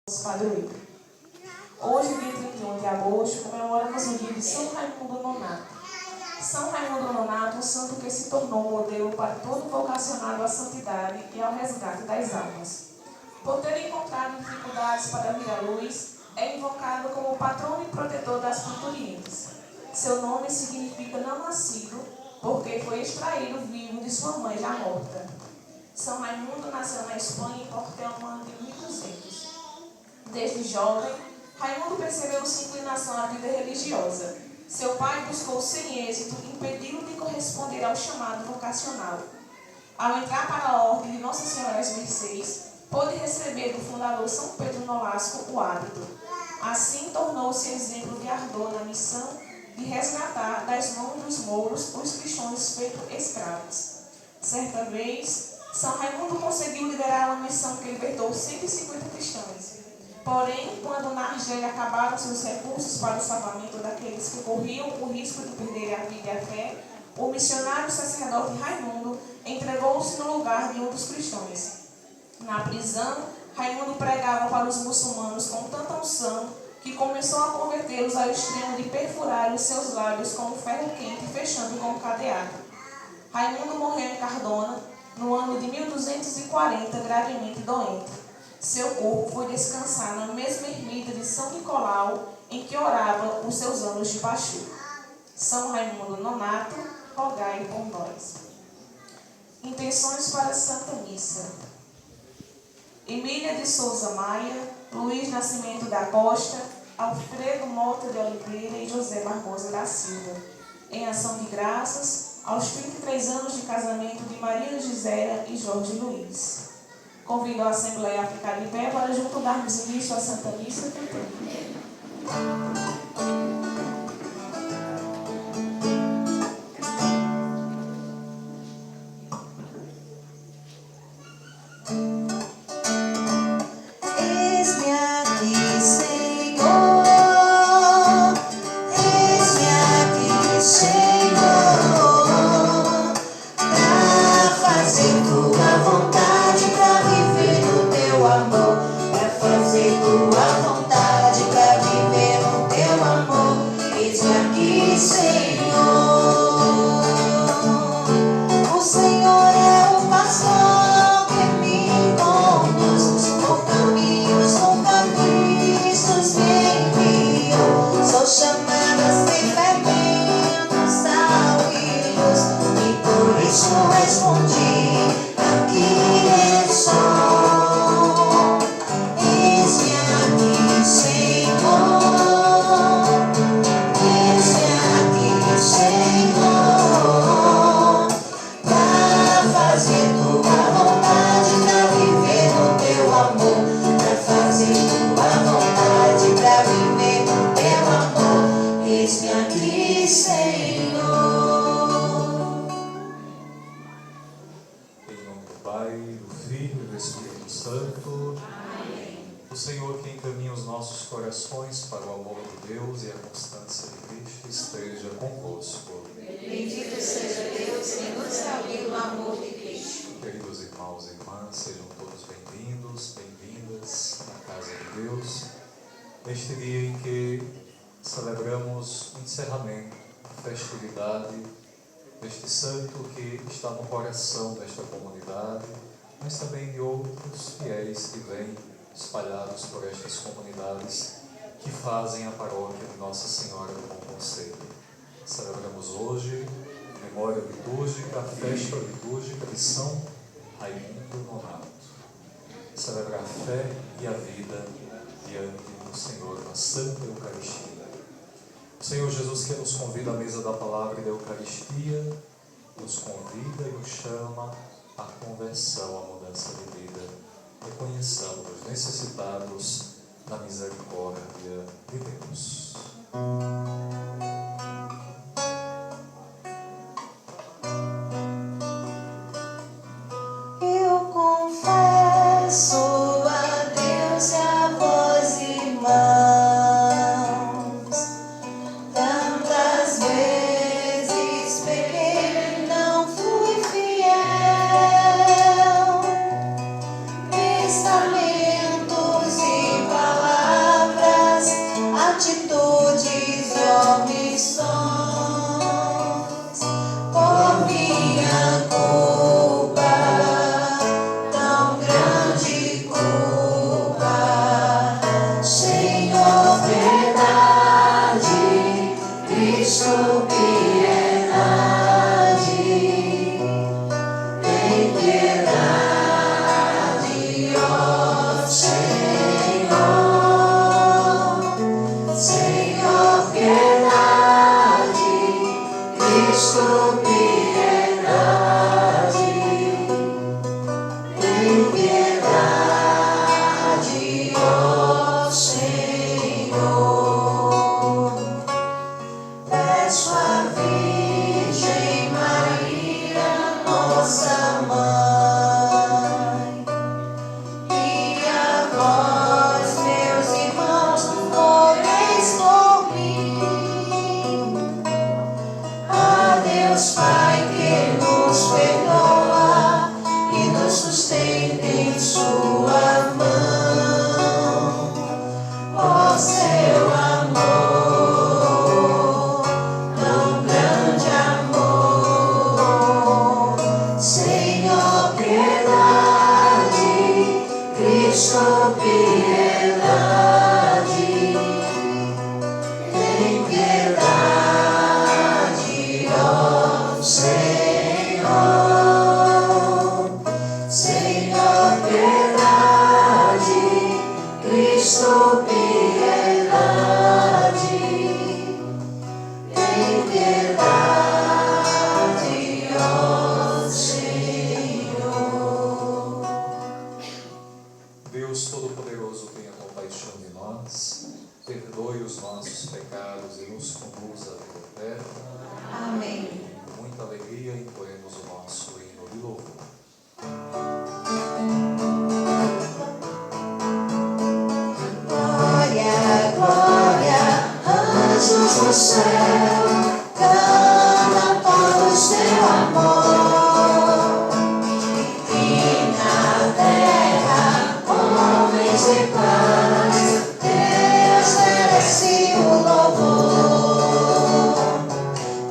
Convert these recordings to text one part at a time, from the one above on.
Padre William. Hoje, dia 31 de agosto, comemoramos o dia de São Raimundo Nonato. São Raimundo Nonato, um santo que se tornou modelo para todo vocacionado à santidade e ao resgate das almas. Por ter encontrado dificuldades para vir à luz, é invocado como patrono e protetor das parturientes. Seu nome significa não nascido, porque foi extraído vivo de sua mãe já morta. São Raimundo nasceu na Espanha em Portel no ano de 1200. Desde jovem, Raimundo percebeu sua inclinação à vida religiosa. Seu pai buscou sem êxito impedi-lo de corresponder ao chamado vocacional. Ao entrar para a ordem de Nossa Senhora das Mercês, pôde receber do fundador São Pedro Nolasco o hábito. Assim, tornou-se exemplo de ardor na missão de resgatar das mãos dos mouros os cristãos feitos escravos. Certa vez, São Raimundo conseguiu liderar uma missão que libertou 150 cristãos. Porém, quando na Argélia acabaram seus recursos para o salvamento daqueles que corriam o risco de perder a vida e a fé, o missionário sacerdote Raimundo entregou-se no lugar de um dos cristãos. Na prisão, Raimundo pregava para os muçulmanos com tanta unção que começou a convertê-los ao extremo de perfurar os seus lábios com um ferro quente, fechando com um cadeado. Raimundo morreu em Cardona, no ano de 1240, gravemente doente. Seu corpo foi descansar na mesma ermita de São Nicolau, em que orava os seus anos de baixura. São Raimundo Nonato, rogai por nós. Intenções para a Santa Missa. Emília de Souza Maia, Luiz Nascimento da Costa, Alfredo Mota de Oliveira e José Barbosa da Silva. Em ação de graças aos 33 anos de casamento de Maria Gisela e Jorge Luiz. Convido a Assembleia a ficar de pé para junto darmos início à Santa Missa cantando. O Senhor que encaminha os nossos corações para o amor de Deus e a constância de Cristo esteja convosco. Bendito seja Deus que nos reuniu no amor de Cristo. Queridos irmãos e irmãs, sejam todos bem-vindos, bem-vindas à casa de Deus. Neste dia em que celebramos o encerramento, a festividade deste santo que está no coração desta comunidade, mas também de outros fiéis que vêm espalhados por estas comunidades que fazem a paróquia de Nossa Senhora do Bom Conselho. Celebramos hoje a memória litúrgica, a festa litúrgica de São Raimundo Nonato. Celebrar a fé e a vida diante do Senhor na Santa Eucaristia. O Senhor Jesus, que nos convida à mesa da palavra e da Eucaristia, nos convida e nos chama à conversão, à mudança de vida. Reconheçamos necessitados da misericórdia de Deus. Eu confesso a Deus e a vós, irmãos, tantas vezes pequei e não fui fiel. Pensamentos e Cristo, piedade, tem piedade, ó Senhor, Senhor, piedade, Cristo, piedade, tem piedade, ó Senhor. Peço à Virgem Maria, nossa mãe, e a vós, meus irmãos, oreis por mim. A Deus Pai que nos perdoa e nos sustenta em sua mão. Ó seu amor, tão grande amor, Senhor, piedade, Cristo, piedade, tem piedade, ó Senhor, Senhor, piedade, Cristo, piedade, tem piedade, ó Senhor. Deus Todo-Poderoso, tenha compaixão de nós, perdoe os nossos pecados e nos conduz à vida eterna. Amém. Com muita alegria, entoemos o nosso hino de louvor. Glória, glória, anjos no céu, canta todos teu amor. E na terra, homens de paz, Deus merece o louvor.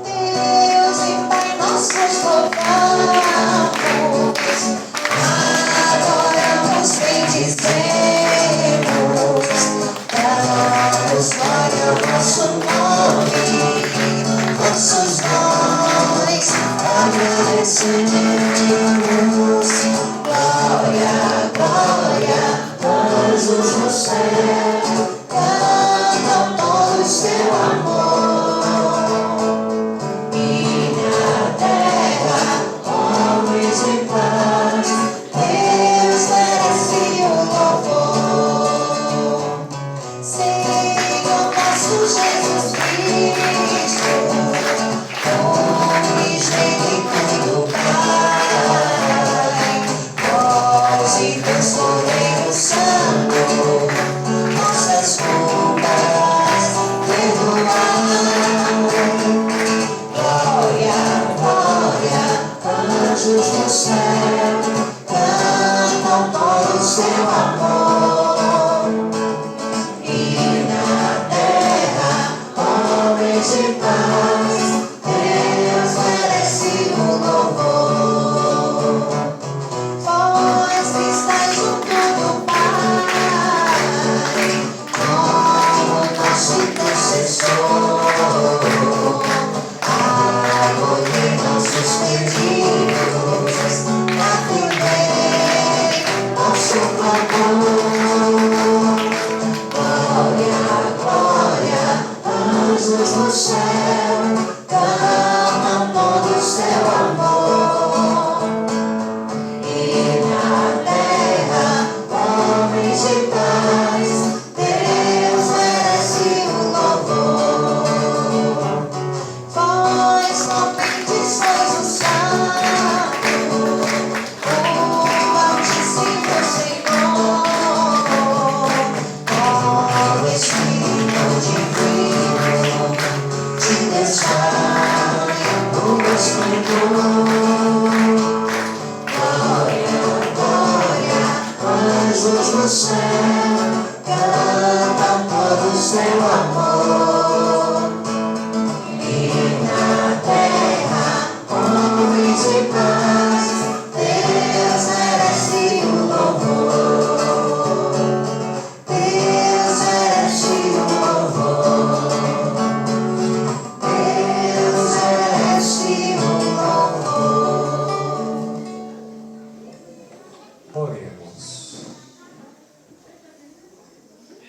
Deus e Pai, nós vos louvamos, adoramos, bendizemos, damos glória ao vosso nome, vossos dons agradecemos. Glória, glória, anjos no céu, cantam todos teu amor. E na terra, homens de paz, Deus merece o louvor. Senhor nosso Jesus Cristo, unigênito do Pai,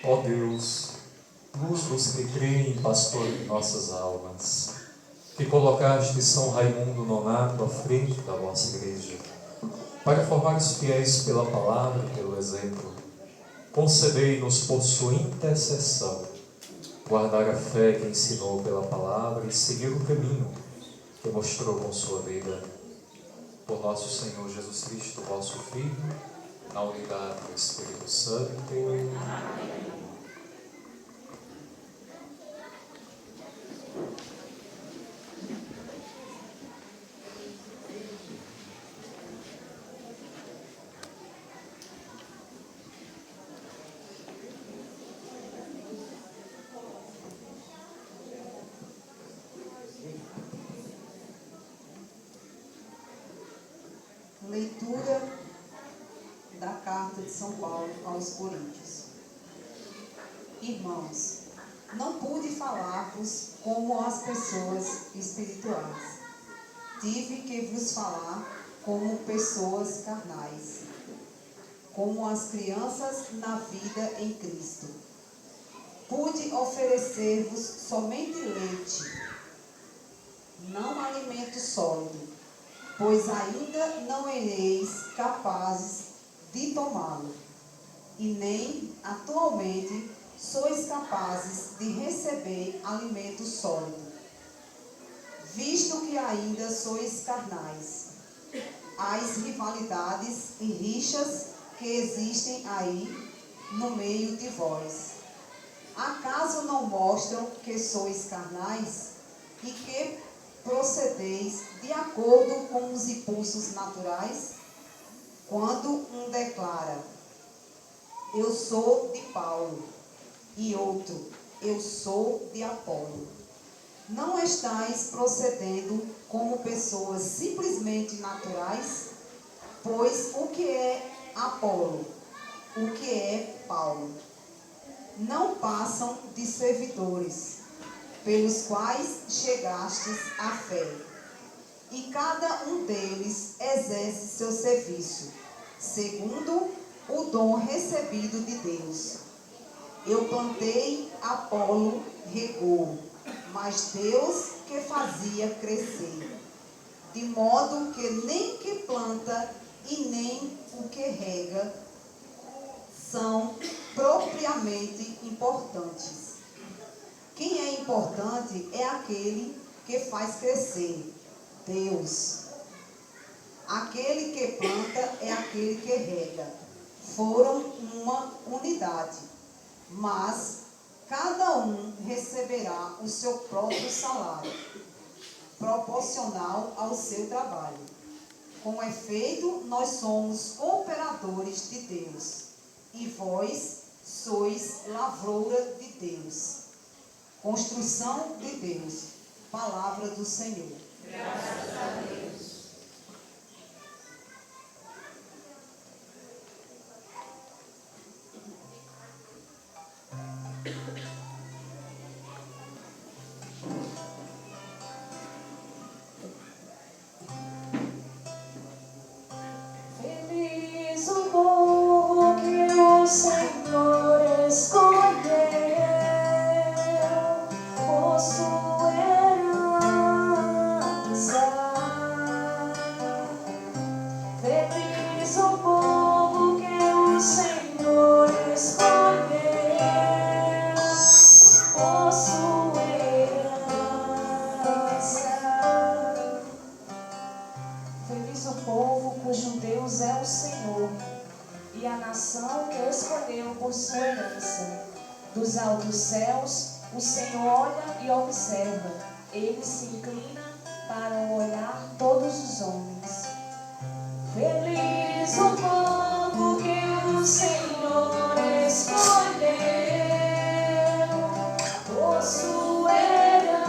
Ó Deus, luz dos que creem, pastor de nossas almas, que colocaste São Raimundo Nonato à frente da vossa igreja, para formar os fiéis pela palavra e pelo exemplo, concedei-nos por sua intercessão guardar a fé que ensinou pela palavra e seguir o caminho que mostrou com sua vida. Por nosso Senhor Jesus Cristo, vosso Filho, na unidade do Espírito Santo. Amém. Leitura da carta de São Paulo aos Coríntios. Irmãos, não pude falar-vos como as pessoas espirituais. Tive que vos falar como pessoas carnais, como as crianças na vida em Cristo. Pude oferecer-vos somente leite, não alimento sólido, pois ainda não ereis capazes de tomá-lo, e nem atualmente sois capazes de receber alimento sólido, visto que ainda sois carnais. As rivalidades e rixas que existem aí no meio de vós, acaso não mostram que sois carnais e que procedeis de acordo com os impulsos naturais? Quando um declara, eu sou de Paulo, e outro, eu sou de Apolo, não estáis procedendo como pessoas simplesmente naturais? Pois o que é Apolo, o que é Paulo, não passam de servidores, pelos quais chegastes à fé, e cada um deles exerce seu serviço, segundo o dom recebido de Deus. Eu plantei, Apolo regou, mas Deus que fazia crescer, de modo que nem que planta e nem o que rega são propriamente importantes. Quem é importante é aquele que faz crescer, Deus. Aquele que planta é aquele que rega. Foram uma unidade, mas cada um receberá o seu próprio salário, proporcional ao seu trabalho. Com efeito, nós somos cooperadores de Deus, e vós sois lavoura de Deus, construção de Deus. Palavra do Senhor. Graças a Deus. Feliz o povo que o Senhor escolheu por sua herança. Feliz o povo que o Senhor escolheu por sua herança. Feliz o povo cujo Deus é o Senhor, e a nação que escolheu por sua herança. Dos altos céus, o Senhor olha e observa, ele se inclina para olhar todos os homens. Feliz o povo que o Senhor escolheu por sua herança.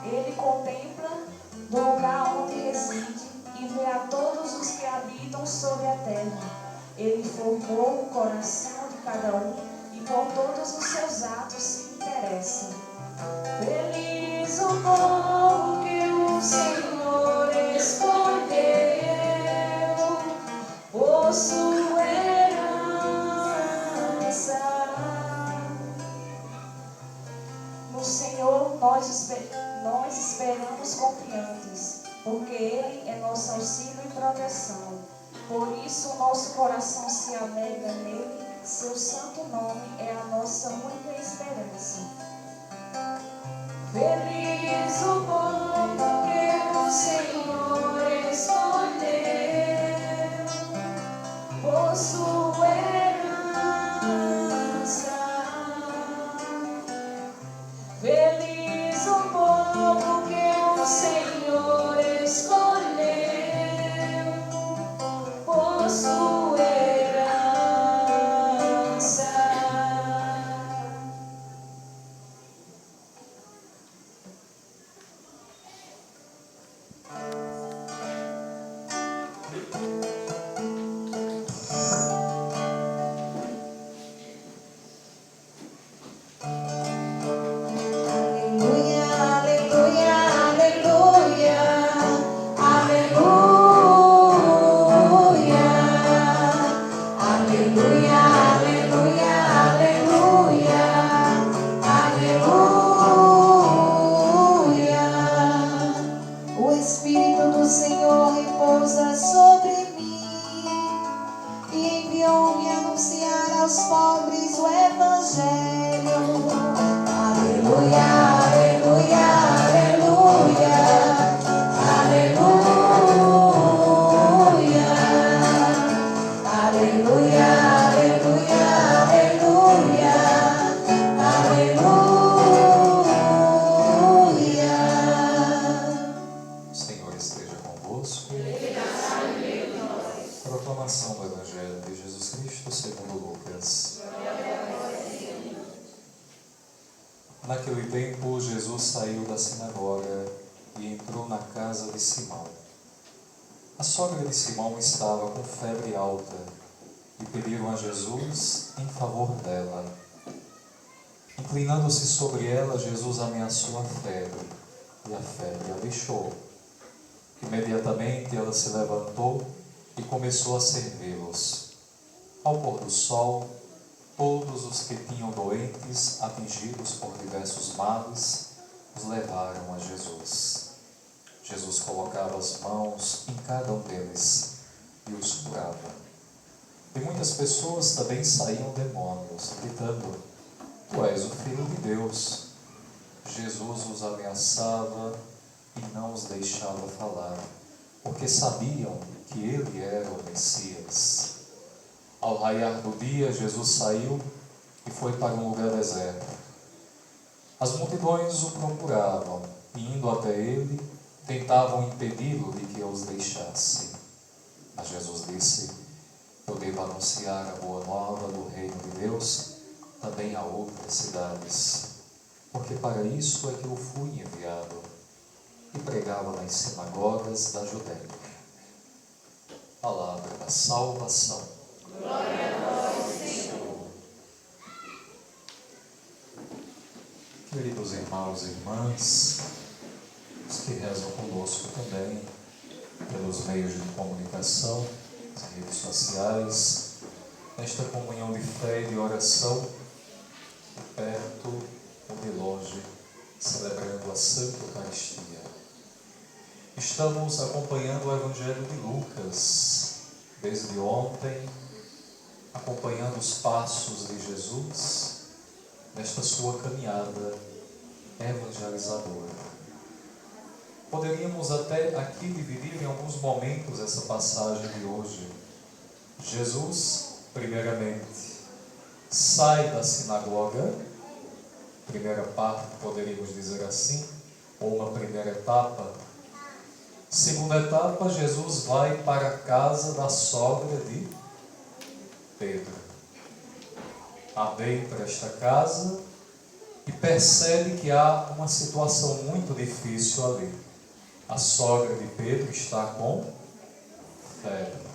Ele contempla do lugar onde reside e vê a todos os que habitam sobre a terra. Ele formou o coração de cada um e por todos os seus atos se interessa. Feliz o povo que o Senhor escolheu por sua herança. No Senhor nós esperamos confiantes, porque Ele é nosso auxílio e proteção. Por isso nosso coração se alegra nele, seu santo nome é a nossa única esperança. Feliz o povo que o Senhor escolheu por sua herança. Feliz o povo que o Senhor escolheu por sua herança. O Espírito do Senhor repousa sobre mim e enviou-me a anunciar aos pobres o Evangelho. Aleluia, aleluia, aleluia, aleluia, aleluia, aleluia, aleluia, aleluia. O Senhor esteja convosco. Proclamação do Evangelho de Jesus Cristo segundo Lucas. Naquele tempo, Jesus saiu da sinagoga e entrou na casa de Simão. A sogra de Simão estava com febre alta e pediram a Jesus em favor dela. Inclinando-se sobre ela, Jesus ameaçou a febre, e a febre a deixou. Imediatamente ela se levantou e começou a servi-los. Ao pôr do sol, todos os que tinham doentes, atingidos por diversos males, os levaram a Jesus. Jesus colocava as mãos em cada um deles e os curava. De muitas pessoas também saíam demônios, gritando: Tu és o Filho de Deus. Jesus os ameaçava e não os deixava falar, porque sabiam que ele era o Messias. Ao raiar do dia, Jesus saiu e foi para um lugar deserto. As multidões o procuravam e, indo até ele, tentavam impedi-lo de que os deixasse. Mas Jesus disse: Eu devo anunciar a boa nova do reino de Deus também a outras cidades, porque para isso é que eu fui enviado. E pregava nas sinagogas da Judéia. Palavra da salvação. Glória a vós, Senhor. Queridos irmãos e irmãs, os que rezam conosco também, pelos meios de comunicação, as redes sociais, nesta comunhão de fé e de oração, de perto ou de longe, celebrando a Santa Eucaristia. Estamos acompanhando o Evangelho de Lucas, desde ontem, acompanhando os passos de Jesus nesta sua caminhada evangelizadora. Poderíamos até aqui dividir em alguns momentos essa passagem de hoje. Jesus, primeiramente, sai da sinagoga, primeira parte, poderíamos dizer assim, ou uma primeira etapa. Segunda etapa, Jesus vai para a casa da sogra de Pedro. Adentra esta casa e percebe que há uma situação muito difícil ali. A sogra de Pedro está com febre,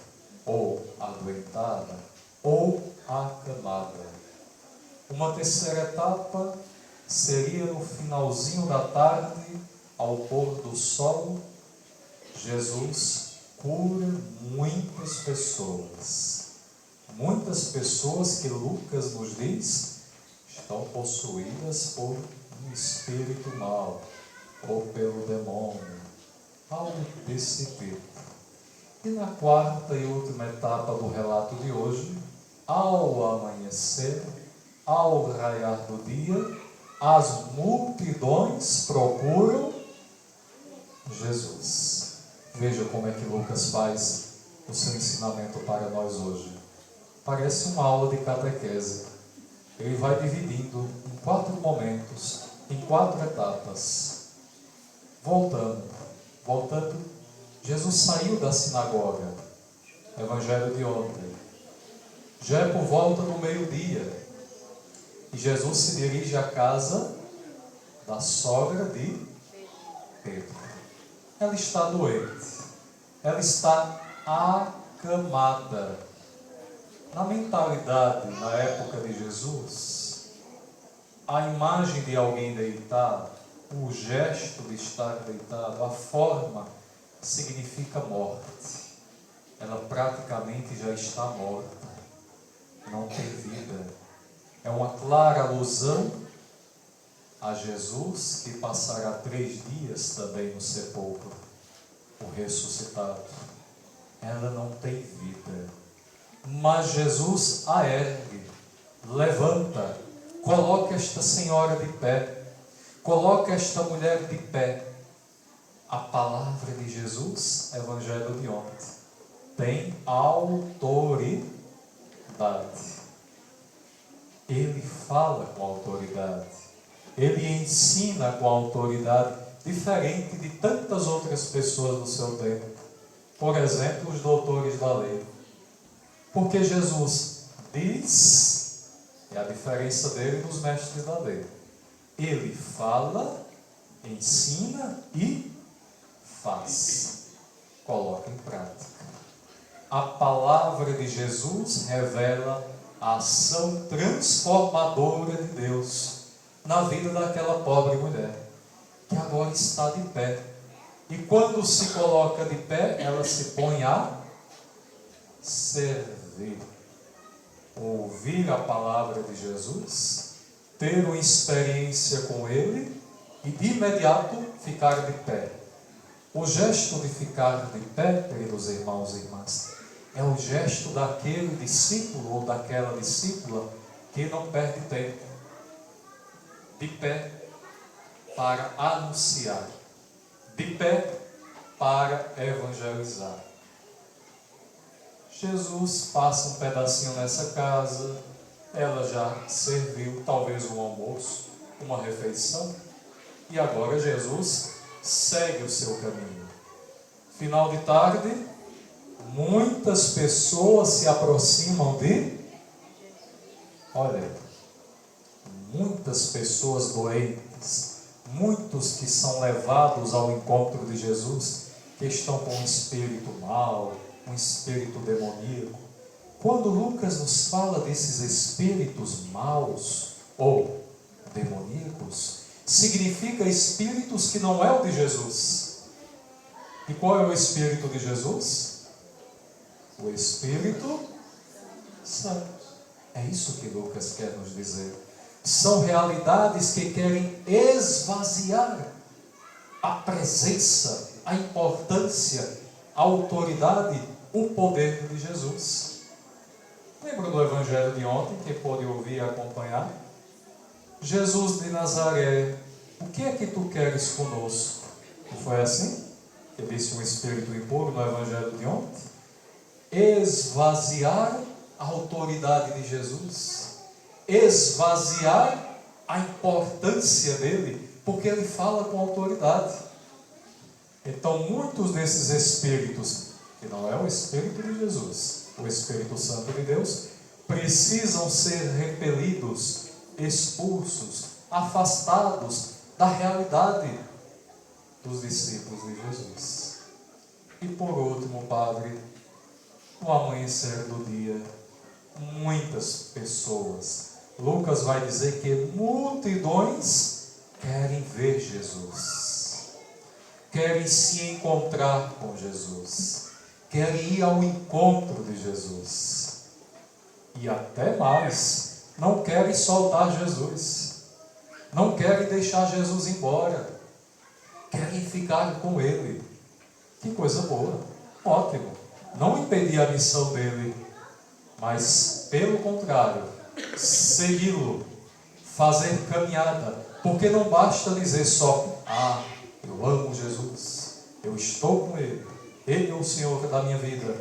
ou adoentada, ou acamada. Uma terceira etapa seria no finalzinho da tarde, ao pôr do sol, Jesus por muitas pessoas. Muitas pessoas que Lucas nos diz estão possuídas por um espírito mau ou pelo demônio, algo desse tipo. E na quarta e última etapa do relato de hoje, ao amanhecer, ao raiar do dia, as multidões procuram Jesus. Veja como é que Lucas faz o seu ensinamento para nós hoje. Parece uma aula de catequese. Ele vai dividindo em 4 momentos, em 4 etapas. Voltando, Jesus saiu da sinagoga, Evangelho de ontem. Já é por volta do meio-dia, e Jesus se dirige à casa da sogra de Pedro. Ela está doente, ela está acamada. Na mentalidade, na época de Jesus, a imagem de alguém deitado, o gesto de estar deitado, a forma, significa morte. Ela praticamente já está morta, não tem vida. É uma clara alusão a Jesus, que passará 3 dias também no sepulcro, o ressuscitado. Ela não tem vida, mas Jesus a ergue, levanta, coloca esta senhora de pé, coloca esta mulher de pé. A palavra de Jesus, Evangelho de ontem, tem autoridade. Ele fala com autoridade, ele ensina com autoridade, diferente de tantas outras pessoas do seu tempo. Por exemplo, os doutores da lei. Porque Jesus diz, é a diferença dele dos mestres da lei. Ele fala, ensina e faz, coloca em prática. A palavra de Jesus revela a ação transformadora de Deus na vida daquela pobre mulher, que agora está de pé. E quando se coloca de pé, ela se põe a servir. Ouvir a palavra de Jesus, ter uma experiência com Ele e de imediato ficar de pé. O gesto de ficar de pé, queridos irmãos e irmãs, é o gesto daquele discípulo ou daquela discípula que não perde tempo. De pé para anunciar, de pé para evangelizar. Jesus passa um pedacinho nessa casa, ela já serviu talvez um almoço, uma refeição, e agora Jesus segue o seu caminho. Final de tarde, muitas pessoas se aproximam muitas pessoas doentes, muitos que são levados ao encontro de Jesus, que estão com um espírito mau, um espírito demoníaco. Quando Lucas nos fala desses espíritos maus ou demoníacos, significa espíritos que não é o de Jesus. E qual é o espírito de Jesus? O Espírito Santo. É isso que Lucas quer nos dizer. São realidades que querem esvaziar a presença, a importância, a autoridade, o poder de Jesus. Lembra do Evangelho de ontem, que pôde ouvir e acompanhar? Jesus de Nazaré, o que é que tu queres conosco? Não foi assim que disse um espírito impuro no Evangelho de ontem? Esvaziar a autoridade de Jesus, esvaziar a importância dele, porque ele fala com autoridade. Então, muitos desses espíritos, que não é o Espírito de Jesus, o Espírito Santo de Deus, precisam ser repelidos, expulsos, afastados da realidade dos discípulos de Jesus. E por último, Padre, no amanhecer do dia, muitas pessoas, Lucas vai dizer que multidões querem ver Jesus, querem se encontrar com Jesus, quer ir ao encontro de Jesus. E até mais, não querem soltar Jesus. Não querem deixar Jesus embora. Querem ficar com Ele. Que coisa boa. Ótimo. Não impedir a missão dele, mas, pelo contrário, segui-lo, fazer caminhada. Porque não basta dizer só, eu amo Jesus, eu estou com Ele, Ele é o Senhor da minha vida.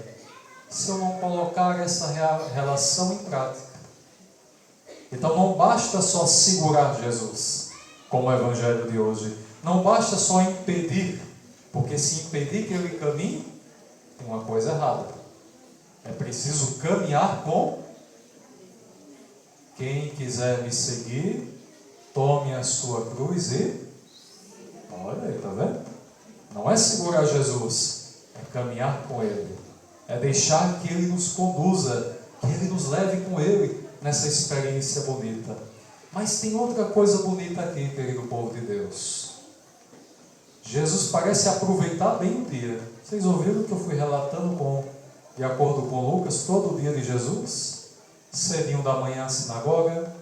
Se eu não colocar essa relação em prática. Então não basta só segurar Jesus, como o Evangelho de hoje. Não basta só impedir, porque se impedir que Ele caminhe, tem uma coisa errada. É preciso caminhar com quem quiser me seguir, tome a sua cruz e... Olha aí, está vendo? Não é segurar Jesus, é caminhar com Ele. É deixar que Ele nos conduza, que Ele nos leve com Ele nessa experiência bonita. Mas tem outra coisa bonita aqui, querido povo de Deus. Jesus parece aproveitar bem o dia. Vocês ouviram que eu fui relatando de acordo com Lucas, todo o dia de Jesus? Cedinho da manhã, sinagoga,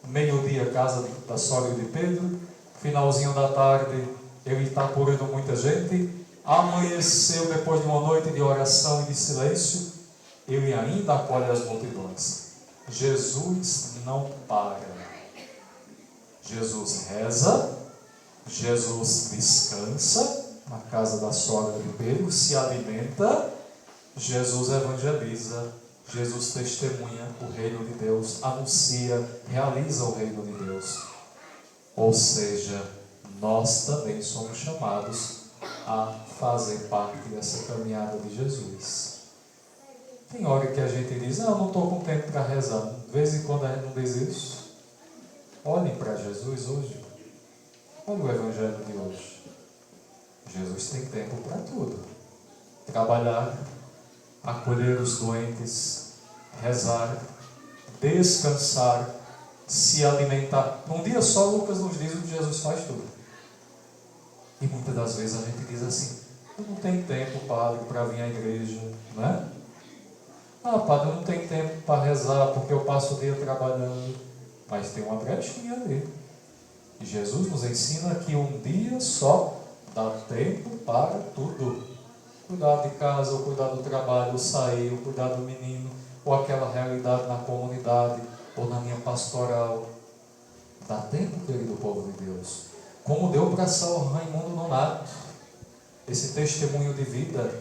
meio-dia, casa da sogra de Pedro, finalzinho da tarde, ele está curando muita gente, amanheceu depois de uma noite de oração e de silêncio, ele ainda acolhe as multidões. Jesus não para. Jesus reza, Jesus descansa na casa da sogra de Pedro, se alimenta, Jesus evangeliza, Jesus testemunha o reino de Deus, anuncia, realiza o reino de Deus. Ou seja, nós também somos chamados a fazer parte dessa caminhada de Jesus. Tem hora que a gente diz, eu não estou com tempo para rezar. De vez em quando a gente não diz isso. Olhem para Jesus hoje. Olha o Evangelho de hoje. Jesus tem tempo para tudo. Trabalhar, acolher os doentes, rezar, descansar, se alimentar. Num dia só, Lucas nos diz o que Jesus faz tudo. E muitas das vezes a gente diz assim, eu não tenho tempo, padre, para vir à igreja, não é? Padre, eu não tenho tempo para rezar porque eu passo o dia trabalhando. Mas tem uma brechinha ali. E Jesus nos ensina que um dia só dá tempo para tudo. Cuidar de casa, ou cuidar do trabalho, ou sair, ou cuidar do menino, ou aquela realidade na comunidade, ou na minha pastoral. Dá tempo, querido povo de Deus. Como deu para São Raimundo Nonato, esse testemunho de vida,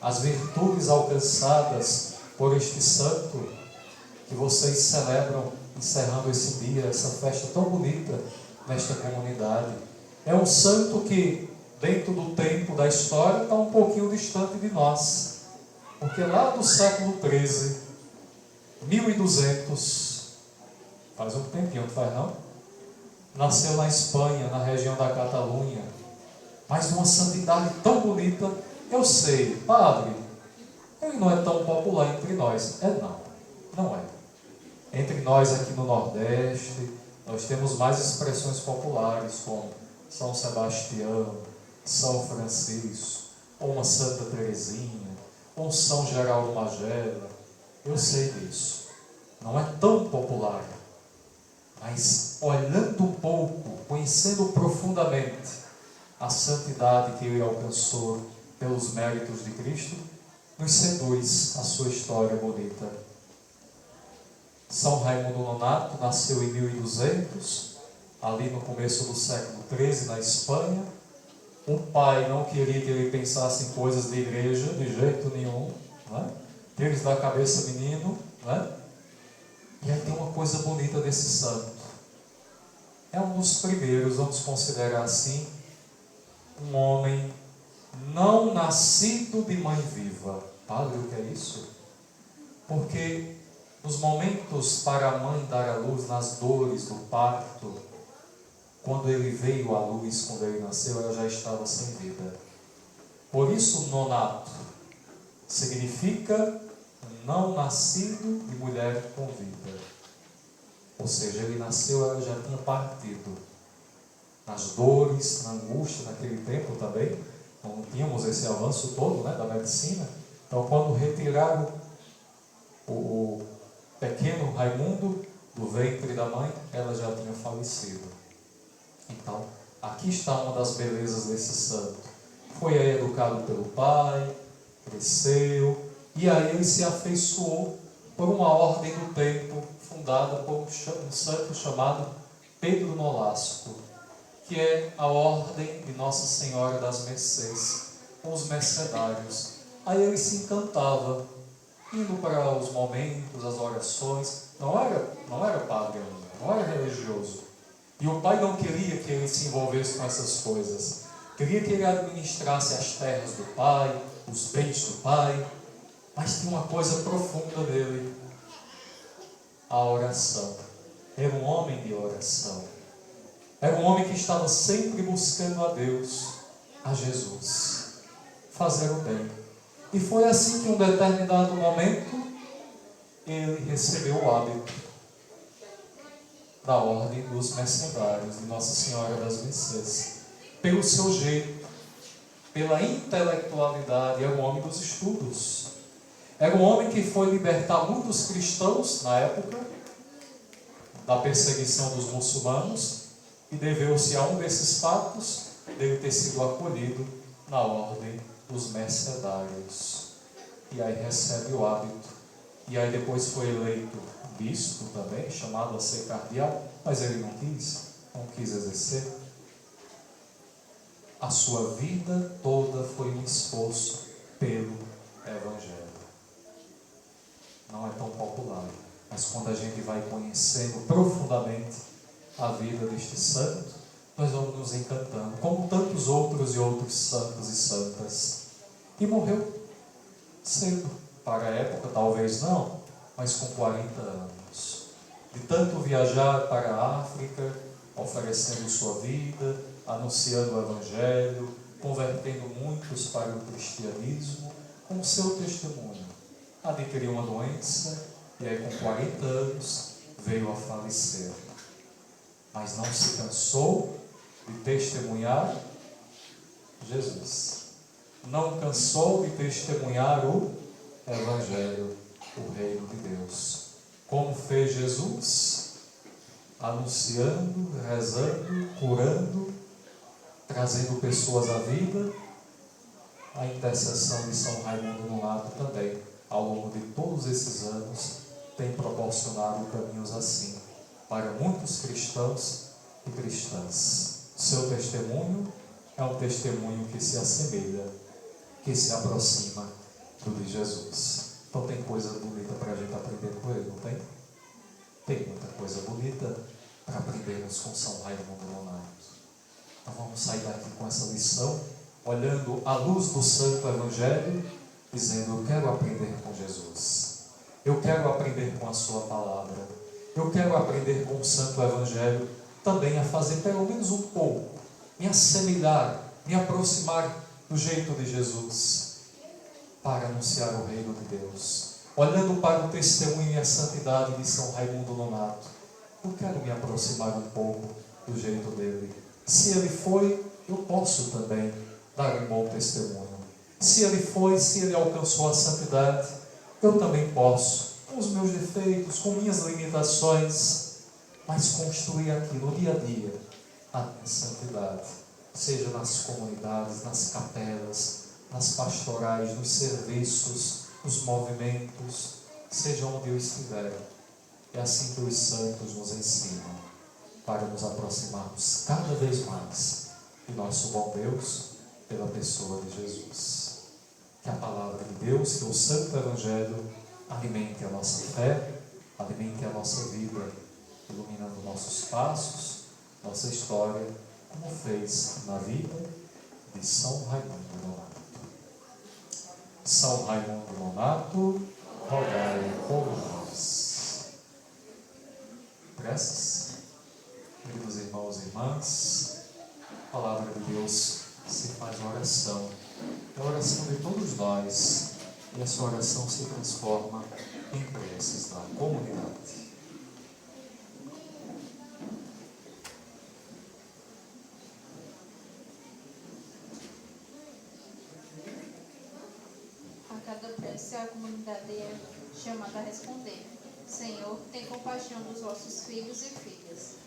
as virtudes alcançadas por este santo, que vocês celebram, encerrando esse dia, essa festa tão bonita nesta comunidade. É um santo que, dentro do tempo da história, está um pouquinho distante de nós. Porque lá do século XIII, 1200, faz um tempinho, não faz não? Nasceu na Espanha, na região da Catalunha. Mas numa santidade tão bonita. Eu sei, padre, ele não é tão popular entre nós. Não é. Entre nós aqui no Nordeste, nós temos mais expressões populares, como São Sebastião, São Francisco, ou uma Santa Teresinha, ou um São Geraldo Magela. Eu sei disso. Não é tão popular. Mas olhando um pouco, conhecendo profundamente a santidade que ele alcançou pelos méritos de Cristo, nos seduz a sua história bonita. São Raimundo Nonato nasceu em 1200, ali no começo do século XIII, na Espanha. O pai não queria que ele pensasse em coisas de igreja, de jeito nenhum, né? Teve da cabeça menino, né? E aí tem uma coisa bonita desse santo. É um dos primeiros, vamos considerar assim, um homem não nascido de mãe viva. Padre, o que é isso? Porque nos momentos para a mãe dar à luz, nas dores do parto, quando ele veio à luz, quando ele nasceu, ela já estava sem vida. Por isso, nonato significa não nascido de mulher com vida. Ou seja, ele nasceu, ela já tinha partido. Nas dores, na angústia, naquele tempo também, não tínhamos esse avanço todo, né, da medicina. Então, quando retiraram o pequeno Raimundo do ventre da mãe, ela já tinha falecido. Então, aqui está uma das belezas desse santo. Foi aí educado pelo pai, cresceu, e aí ele se afeiçoou por uma ordem do tempo fundada por um santo chamado Pedro Nolasco, que é a ordem de Nossa Senhora das Mercês, com os mercedários. Aí ele se encantava, indo para os momentos, as orações. Não era padre ainda, não era religioso. E o pai não queria que ele se envolvesse com essas coisas. Queria que ele administrasse as terras do pai, os bens do pai. Mas tinha uma coisa profunda nele: a oração. Era um homem de oração. Era um homem que estava sempre buscando a Deus, a Jesus, fazer o bem. E foi assim que, em um determinado momento, ele recebeu o hábito da ordem dos mercedários de Nossa Senhora das Mercês. Pelo seu jeito, pela intelectualidade, era um homem dos estudos. Era um homem que foi libertar muitos cristãos na época da perseguição dos muçulmanos, e deveu-se a um desses fatos dele ter sido acolhido na ordem dos mercedários. E aí recebe o hábito. E aí depois foi eleito bispo também, chamado a ser cardeal, mas ele não quis exercer. A sua vida toda foi um esforço pelo Evangelho. Não é tão popular, mas quando a gente vai conhecendo profundamente a vida deste santo, nós vamos nos encantando, como tantos outros e outros santos e santas. E morreu cedo, para a época talvez não, mas com 40 anos. De tanto viajar para a África, oferecendo sua vida, anunciando o Evangelho, convertendo muitos para o cristianismo, com o seu testemunho. Adquiriu uma doença e aí com 40 anos veio a falecer. Mas não se cansou de testemunhar Jesus. Não cansou de testemunhar o Evangelho, o reino de Deus. Como fez Jesus? Anunciando, rezando, curando, trazendo pessoas à vida. A intercessão de São Raimundo Nonato também, ao longo de todos esses anos, tem proporcionado caminhos assim para muitos cristãos e cristãs. Seu testemunho é um testemunho que se assemelha, que se aproxima do de Jesus. Então tem coisa bonita para a gente aprender com ele, não tem? Tem muita coisa bonita para aprendermos com São Raimundo Nonato. Então vamos sair daqui com essa lição, olhando à luz do Santo Evangelho, dizendo: eu quero aprender com Jesus. Eu quero aprender com a sua palavra. Eu quero aprender com o Santo Evangelho também a fazer pelo menos um pouco, me assemelhar, me aproximar do jeito de Jesus, para anunciar o reino de Deus. Olhando para o testemunho e a santidade de São Raimundo Nonato, eu quero me aproximar um pouco do jeito dele. Se ele foi, eu posso também dar um bom testemunho. Se ele foi, se ele alcançou a santidade, eu também posso, com os meus defeitos, com minhas limitações, mas construir aqui no dia a dia a minha santidade, seja nas comunidades, nas capelas, nas pastorais, nos serviços, nos movimentos, seja onde eu estiver. É assim que os santos nos ensinam, para nos aproximarmos cada vez mais de nosso bom Deus, pela pessoa de Jesus. Que a palavra de Deus, que o Santo Evangelho alimente a nossa fé, alimente a nossa vida, iluminando nossos passos, nossa história, como fez na vida de São Raimundo Nonato. São Raimundo Nonato, rogai por nós. Preces. Queridos irmãos e irmãs, a palavra de Deus se faz oração. É a oração de todos nós, e essa oração se transforma em preces na comunidade. A cada disse, a comunidade é chamada a responder: Senhor, tem compaixão dos vossos filhos e filhas.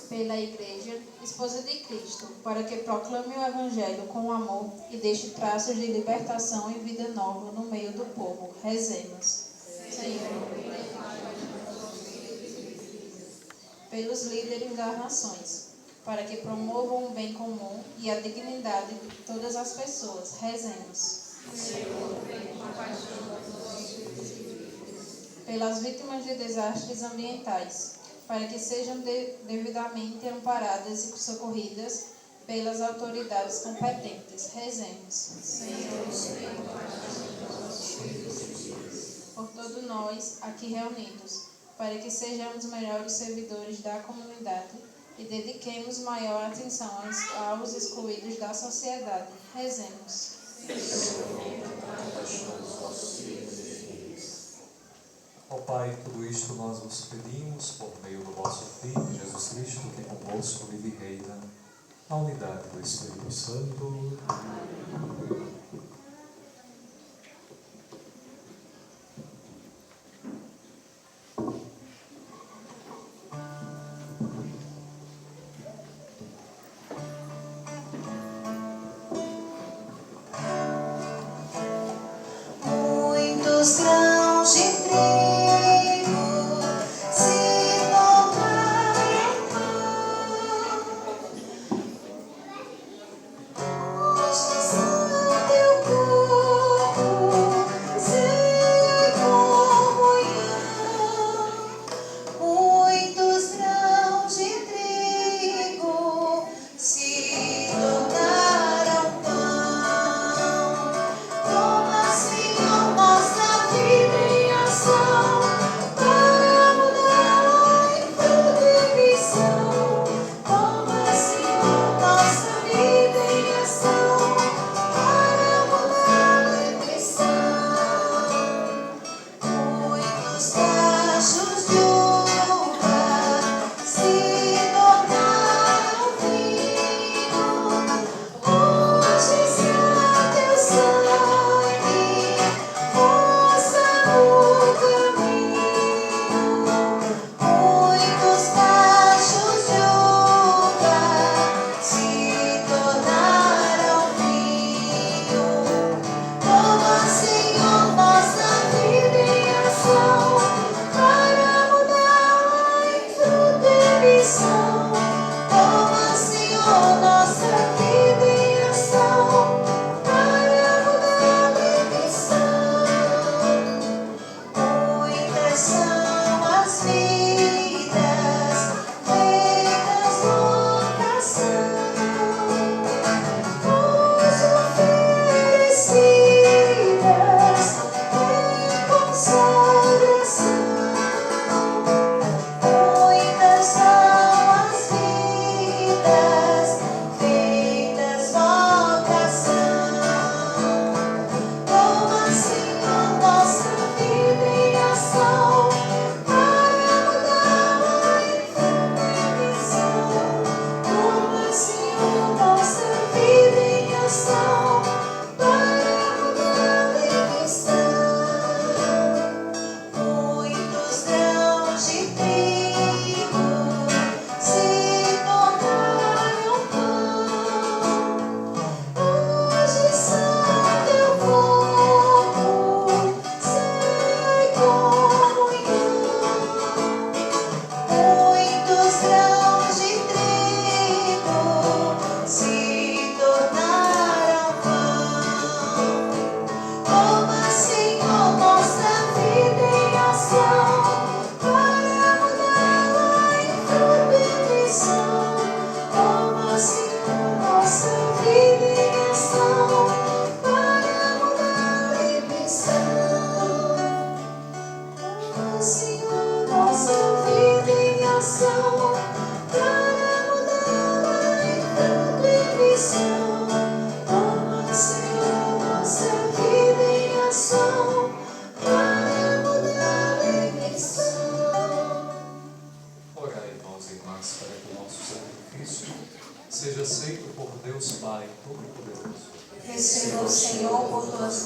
Pela Igreja, esposa de Cristo, para que proclame o Evangelho com amor e deixe traços de libertação e vida nova no meio do povo. Rezemos. Senhor, pelos líderes das nações, para que promovam o bem comum e a dignidade de todas as pessoas. Rezemos. Pelas vítimas de desastres ambientais, para que sejam devidamente amparadas e socorridas pelas autoridades competentes. Rezemos. Por todos nós aqui reunidos, para que sejamos melhores servidores da comunidade e dediquemos maior atenção aos excluídos da sociedade. Rezemos. Ó Pai, tudo isto nós vos pedimos por meio do vosso Filho, Jesus Cristo, que convosco vive e reina, na unidade do Espírito Santo. Amém. Muitos grãos de trigo se tornaram pão. Hoje são teu corpo, sem comunhão. Muitos grãos de trigo se tornaram pão. Toma, Senhor, nossa vida em ação.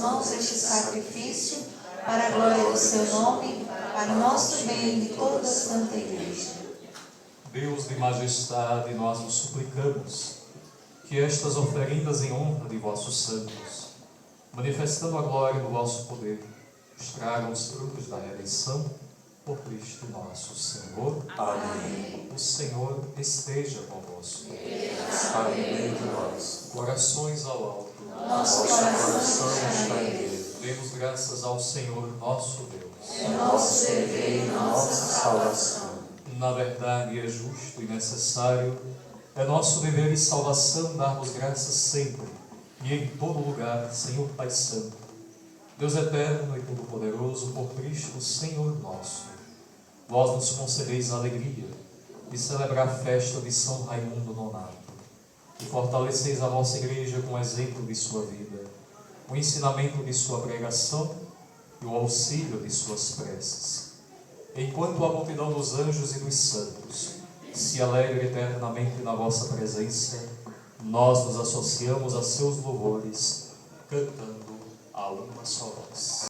mãos este sacrifício, para a glória do seu nome, para o nosso bem e de toda a Santa Igreja. Deus de majestade, nós vos suplicamos que estas oferendas em honra de vossos santos, manifestando a glória do vosso poder, nos tragam os frutos da redenção por Cristo nosso Senhor. Amém. O Senhor esteja convosco. Está no meio de nós. Corações ao alto. Nosso coração está em Deus. Demos graças ao Senhor nosso Deus. É nosso dever e Nossa nossa salvação. Na verdade, é justo e necessário, é nosso dever e salvação darmos graças sempre e em todo lugar, Senhor Pai Santo, Deus eterno e todo-poderoso, por Cristo, Senhor nosso. Vós nos concedeis a alegria de celebrar a festa de São Raimundo Nonato e fortaleceis a vossa Igreja com o exemplo de sua vida, o ensinamento de sua pregação e o auxílio de suas preces. Enquanto a multidão dos anjos e dos santos se alegra eternamente na vossa presença, nós nos associamos a seus louvores, cantando a uma só voz.